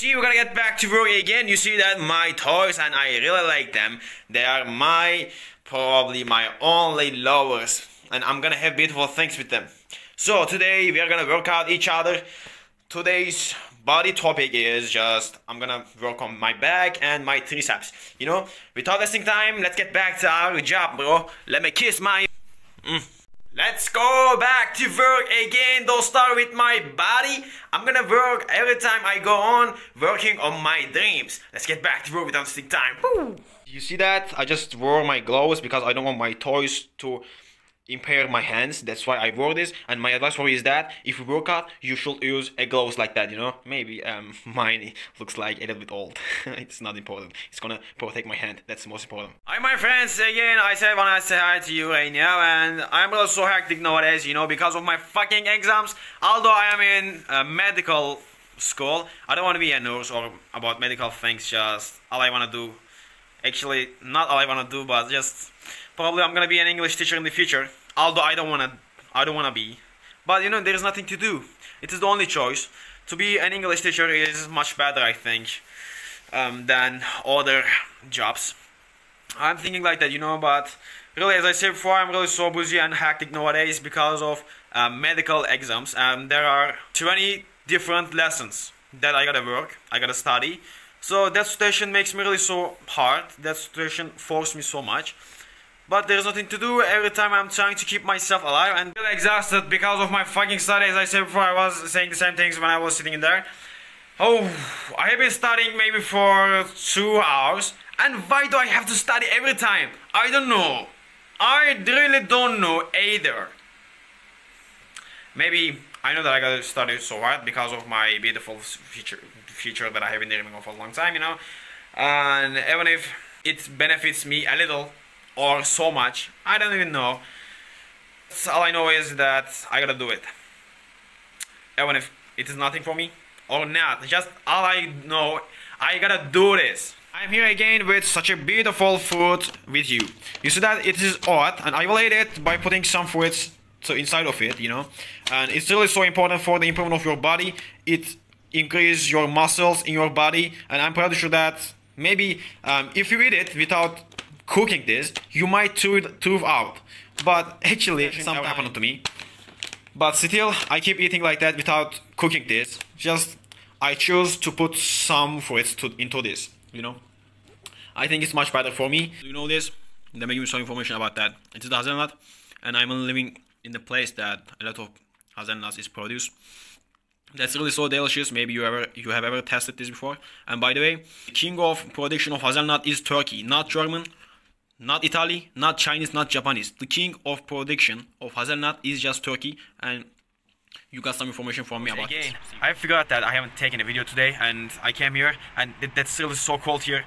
see, we're gonna get back to work again. You see that my toys, and I really like them. They are probably my only lovers, and I'm gonna have beautiful things with them. So today we are gonna work out each other. Today's body topic is I'm gonna work on my back and my triceps. You know, without wasting time, let's get back to our job, bro. Let me kiss my... Let's go back to work again, dostlar, with my body. I'm gonna work every time I go on working on my dreams. Let's get back to work without wasting time. Woo! You see that? I just wore my gloves because I don't want my toys to impair my hands. That's why I wore this. And my advice for you is that if you work out, you should use a gloves like that, you know. Maybe mine looks like a little bit old. It's not important. It's gonna protect my hand. That's the most important. Hi my friends, again I wanna say hi to you right now, and I'm really so hectic nowadays, you know, because of my fucking exams. Although I am in medical school, I don't want to be a nurse or about medical things. Just all I wanna do, actually not all I wanna do, but just probably I'm gonna be an English teacher in the future. Although I don't wanna be, but you know, there is nothing to do. It is the only choice. To be an English teacher is much better, I think, than other jobs. I'm thinking like that, you know. But really, as I said before, I'm really so busy and hectic nowadays because of medical exams, and there are 20 different lessons that I gotta work, I gotta study. So that situation makes me really so hard. That situation forced me so much. But there's nothing to do. Every time I'm trying to keep myself alive and feel exhausted because of my fucking study. As I said before, I was saying the same things when I was sitting in there. Oh, I have been studying maybe for 2 hours. And why do I have to study every time? I don't know. I really don't know either. Maybe I know that I gotta study so hard because of my beautiful future that I have been dreaming of for a long time, you know. And even if it benefits me a little, or so much, I don't even know. All I know is that I gotta do it. Even if it is nothing for me or not, just all I know, I gotta do this. I'm here again with such a beautiful fruit with you. You see that it is odd, and I will eat it by putting some fruits inside of it, you know. And it's really so important for the improvement of your body. It increases your muscles in your body, and I'm pretty sure that maybe if you eat it without cooking this, you might tooth out. But actually, something happened to me. But still, I keep eating like that without cooking this. Just, I choose to put some fruits into this, you know. I think it's much better for me. Do you know this? Let me give you some information about that. It is the hazelnut, and I'm living in the place that a lot of hazelnuts is produced. That's really so delicious. Maybe you have ever tested this before. And by the way, the king of production of hazelnut is Turkey, not German, not Italy, not Chinese, not Japanese. The king of production of hazelnut is just Turkey, and you got some information from me about it. I forgot that I haven't taken a video today, and I came here, and that's really so cold here,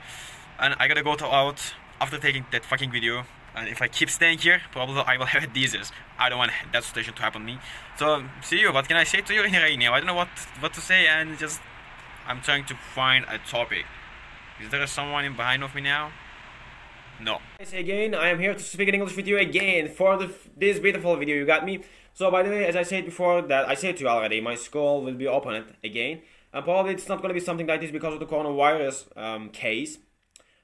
and I gotta go out after taking that fucking video. And if I keep staying here, probably I will have a disease. I don't want that situation to happen to me. So, see you. What can I say to you right now? I don't know what to say, and just I'm trying to find a topic. Is there someone in behind of me now? No. Again, I am here to speak in English with you again for this beautiful video. You got me. So by the way, as I said before, that I said to you already, my school will be opened again, and probably it's not going to be something like this because of the coronavirus case.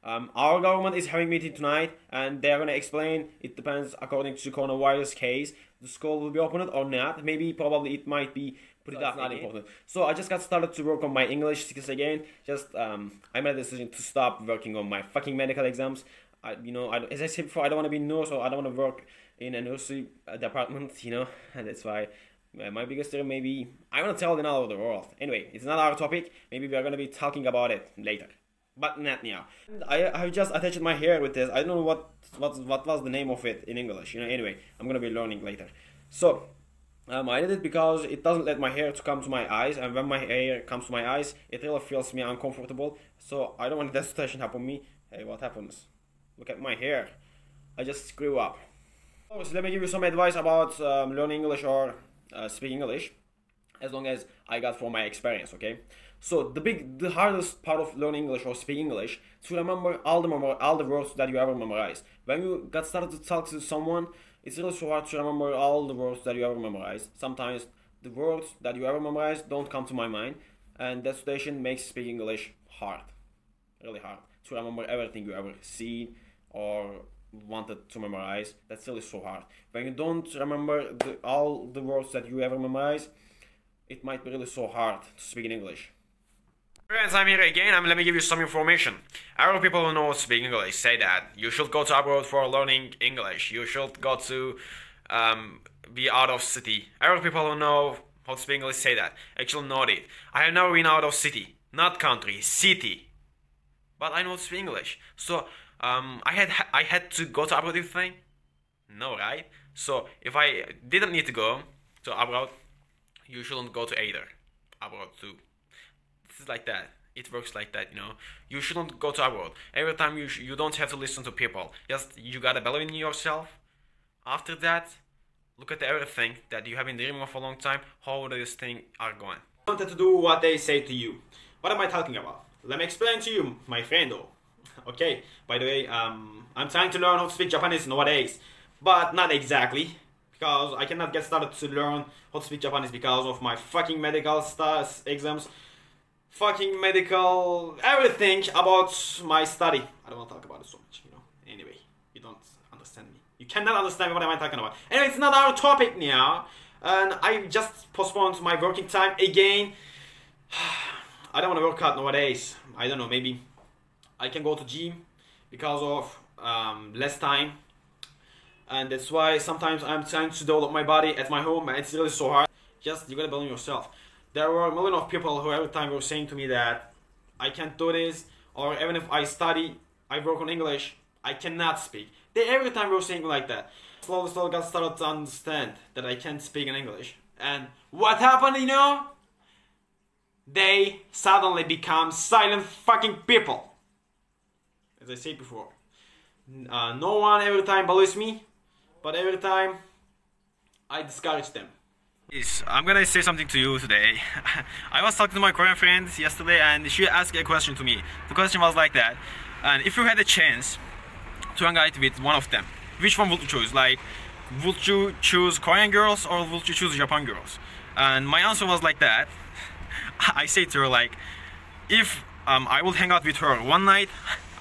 Our government is having a meeting tonight, and they are going to explain. It depends according to the coronavirus case. The school will be opened or not. Maybe, probably it might be. But that's not important. So I just got started to work on my English skills again. I made a decision to stop working on my fucking medical exams. As I said before, I don't want to be a nurse, or I don't want to work in a nursery department, you know, and that's why my biggest dream, maybe I want to tell it all over the world. Anyway, it's not our topic. Maybe we are going to be talking about it later, but not now. I have just attached my hair with this. I don't know what was the name of it in English, you know. Anyway, I'm going to be learning later. So I did it because it doesn't let my hair to come to my eyes, and when my hair comes to my eyes, it really feels me uncomfortable. So I don't want that situation to happen to me. Hey, what happens? Look at my hair. I just screw up. So let me give you some advice about learning English or speaking English, as long as I got from my experience, okay? So the hardest part of learning English or speaking English is to remember all the words that you ever memorized. When you got started to talk to someone, it's really so hard to remember all the words that you ever memorized. Sometimes the words that you ever memorized don't come to my mind, and that situation makes speaking English hard, really hard, to remember everything you ever seen or wanted to memorize. That's really so hard. When you don't remember all the words that you ever memorize, it might be really so hard to speak in English. Friends, I'm here again, and let me give you some information. A lot of people who know speak English say that you should go to abroad for learning English. You should go to be out of city. A lot of people who know how to speak English say that. Actually, not it. I have never been out of city, not country, city. But I know how to speak English. So I had to go to abroad, you think? No, right? So if I didn't need to go to abroad, you shouldn't go to either abroad too. This is like that. It works like that, you know. You shouldn't go to abroad. Every time you don't have to listen to people. Just you gotta believe in yourself. After that, look at everything that you have been dreaming of for a long time. How these things are going. I wanted to do what they say to you. What am I talking about? Let me explain to you, my friend. Okay. By the way, I'm trying to learn how to speak Japanese nowadays, but not exactly. Because I cannot get started to learn how to speak Japanese because of my fucking medical exams. Fucking medical, everything about my study. I don't want to talk about it so much, you know. Anyway, you don't understand me. You cannot understand what am I talking about. Anyway, it's not our topic now. And I just postponed my working time again. I don't want to work out nowadays. I don't know, maybe I can go to gym because of less time. And that's why sometimes I'm trying to develop my body at my home, and it's really so hard. Just, you gotta believe in yourself. There were a million of people who every time were saying to me that I can't do this, or even if I study, I work on English, I cannot speak. They every time were saying like that. Slowly got started to understand that I can't speak in English. And what happened, you know? They suddenly become silent fucking people. As I said before. No one every time believes me, but every time I discourage them. I'm gonna say something to you today. I was talking to my Korean friends yesterday, and she asked a question to me. The question was like that: and if you had a chance to hang out with one of them, which one would you choose? Like, would you choose Korean girls or would you choose Japan girls? And my answer was like that. I said to her, like, if I would hang out with her one night,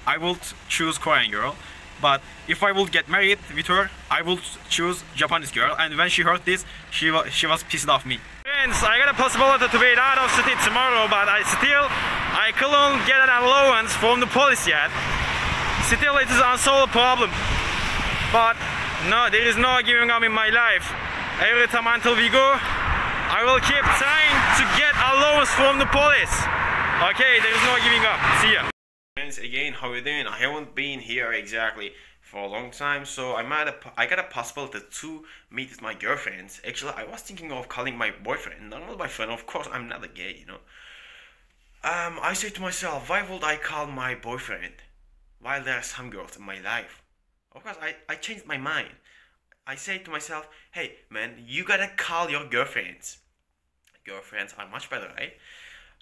I would choose Korean girl. But if I would get married with her, I would choose Japanese girl. And when she heard this, she was pissed off me. Friends, I got a possibility to be out of city tomorrow, but I couldn't get an allowance from the police yet. Still, it is an unsolved problem. But no, there is no giving up in my life. Every time until we go, I will keep trying to get allowance from the police. Okay, there is no giving up. See ya. Again, how you doing? I haven't been here exactly for a long time, so I got a possibility to meet with my girlfriends. Actually, I was thinking of calling my boyfriend, not my friend. Of course, I'm not a gay, you know. I say to myself, why would I call my boyfriend while there are some girls in my life? Of course, I changed my mind. I say to myself, hey man, you gotta call your girlfriends. Girlfriends are much better, right?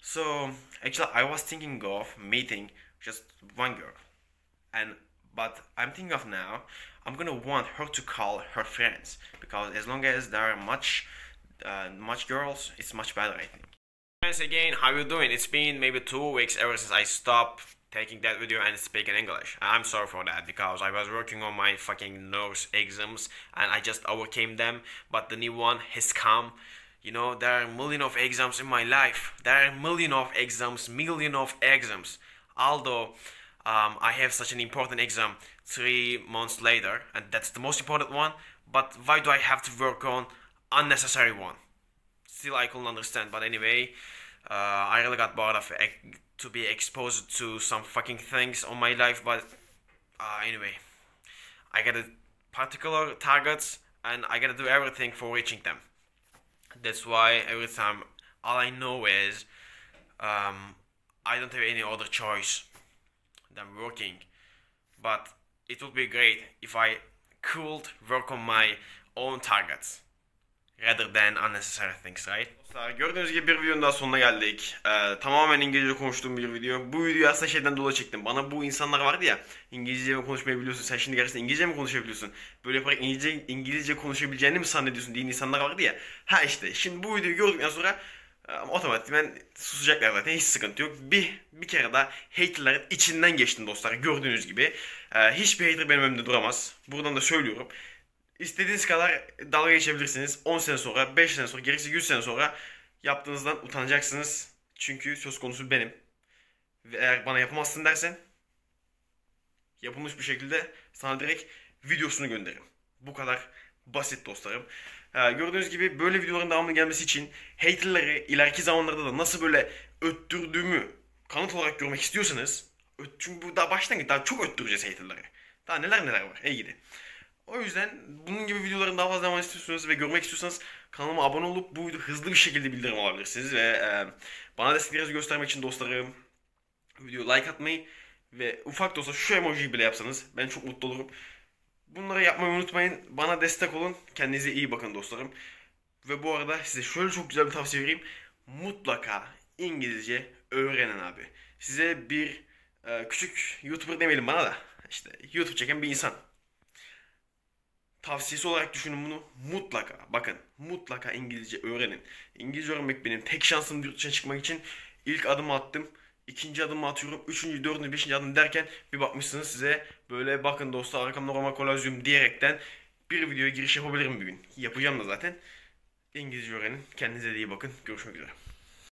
So actually, I was thinking of meeting just one girl, but I'm thinking of now, I'm gonna want her to call her friends, because as long as there are much girls, it's much better, I think. Friends, again, how you doing? It's been maybe 2 weeks ever since I stopped taking that video and speaking English. I'm sorry for that, because I was working on my fucking nurse exams and I just overcame them, but the new one has come. You know, there are a million of exams in my life. There are a million of exams. Although I have such an important exam 3 months later, and that's the most important one, but why do I have to work on unnecessary one? Still, I couldn't understand. But anyway, I really got bored of to be exposed to some fucking things on my life. But anyway, I got a particular targets, and I gotta do everything for reaching them. That's why every time, all I know is I don't have any other choice than working. But it would be great if I could work on my own targets rather than unnecessary things, right? Dostlar, gördüğünüz gibi bir videonun daha sonuna geldik. Tamamen İngilizce konuştuğum bir video. Bu videoyu aslında şeyden dolayı çektim. Bana bu insanlar vardı ya, İngilizce mi konuşmayı biliyorsun, sen şimdi gerçekten İngilizce mi konuşabiliyorsun, böyle yaparak İngilizce konuşabileceğini mi zannediyorsun diye insanlar vardı ya. Ha işte, şimdi bu videoyu gördükten sonra Otomatikman susacaklar zaten, hiç sıkıntı yok. Bir kere daha haterların içinden geçtim dostlar, gördüğünüz gibi. Hiçbir hater benim önümde duramaz. Buradan da söylüyorum. İstediğiniz kadar dalga geçebilirsiniz. 10 sene sonra, 5 sene sonra, gerisi 100 sene sonra yaptığınızdan utanacaksınız. Çünkü söz konusu benim. Ve eğer bana yapamazsın dersen, yapılmış bir şekilde sana direkt videosunu gönderirim. Bu kadar basit dostlarım. Gördüğünüz gibi böyle videoların devamlı gelmesi için haterları ileriki zamanlarda da nasıl böyle öttürdüğümü kanıt olarak görmek istiyorsanız, çünkü bu daha başlangıç, daha çok öttüreceğiz haterları. Daha neler var, ey gidi. O yüzden bunun gibi videoların daha fazla devam istiyorsanız ve görmek istiyorsanız kanalıma abone olup bu videoyu hızlı bir şekilde bildirim alabilirsiniz ve bana desteklerinizi göstermek için dostlarım videoya like atmayı ve ufak da olsa şu emojiyi bile yapsanız ben çok mutlu olurum. Bunları yapmayı unutmayın. Bana destek olun. Kendinize iyi bakın dostlarım. Ve bu arada size şöyle çok güzel bir tavsiye vereyim. Mutlaka İngilizce öğrenin abi. Size bir küçük YouTuber demeyelim bana da, işte YouTube çeken bir insan tavsiyesi olarak düşünün bunu. Mutlaka bakın, mutlaka İngilizce öğrenin. İngilizce öğrenmek benim tek şansım yurt dışına çıkmak için. İlk adımı attım. İkinci adımı atıyorum. Üçüncü, dördüncü, beşinci adım derken bir bakmışsınız size böyle bakın dostlar arkamda Roma kolazyum diyerekten bir videoya giriş yapabilirim bir gün. Yapacağım da zaten. İngilizce öğrenin. Kendinize de iyi bakın. Görüşmek üzere.